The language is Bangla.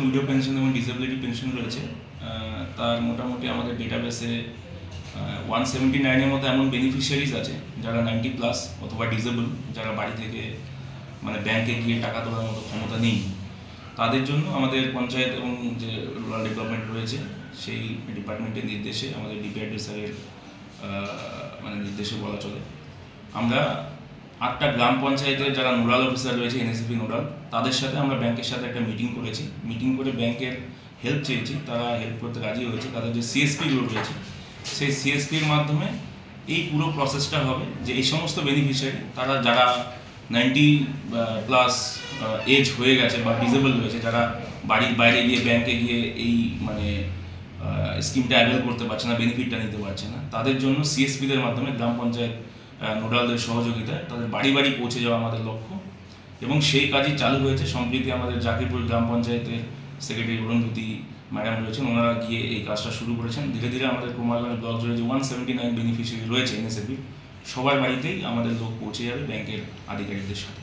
উইডো পেনশন এবং ডিসেবিলিটি পেনশন রয়েছে, তার মোটামুটি আমাদের ডেটাবেসে 179-এর মতো এমন বেনিফিশিয়ারিজ আছে যারা 90+ অথবা ডিসেবল, যারা বাড়ি থেকে মানে ব্যাংকে গিয়ে টাকা তোলার মতো ক্ষমতা নেই। তাদের জন্য আমাদের পঞ্চায়েত এবং যে রুরাল ডেভেলপমেন্ট রয়েছে সেই ডিপার্টমেন্টের নির্দেশে, আমাদের ডিপিআরডি স্যারের মানে নির্দেশে বলা চলে, আমরা 8টা গ্রাম পঞ্চায়েতের যারা নোডাল অফিসার রয়েছে, এনএসএপি নোডাল, তাদের সাথে আমরা ব্যাংকের সাথে একটা মিটিং করেছি। মিটিং করে ব্যাংকের হেল্প চেয়েছি, তারা হেল্প করতে রাজি হয়েছে। তাদের যে সিএসপিগুলো রয়েছে সেই সিএসপির মাধ্যমে এই পুরো প্রসেসটা হবে, যে এই সমস্ত বেনিফিশিয়ারি তারা যারা 90+ এজ হয়ে গেছে বা ডিসেবল হয়েছে, যারা বাড়ির বাইরে গিয়ে ব্যাংকে গিয়ে এই মানে স্কিমটা অ্যাভেল করতে পারছে না, বেনিফিটটা নিতে পারছে না, তাদের জন্য সিএসপিদের মাধ্যমে গ্রাম পঞ্চায়েত নোডালদের সহযোগিতায় তাদের বাড়ি বাড়ি পৌঁছে যাওয়া আমাদের লক্ষ্য। এবং সেই কাজই চালু হয়েছে। সম্প্রতি আমাদের জাকিরপুর গ্রাম পঞ্চায়েতের সেক্রেটারি অরুন্ধতী ম্যাডাম রয়েছেন, ওনারা গিয়ে এই কাজটা শুরু করেছেন। ধীরে ধীরে আমাদের কুমারগঞ্জ ব্লক জুড়ে যে 179 বেনিফিশিয়ারি রয়েছে এনএসএপি, সবার বাড়িতেই আমাদের লোক পৌঁছে যাবে ব্যাংকের আধিকারিকদের সাথে।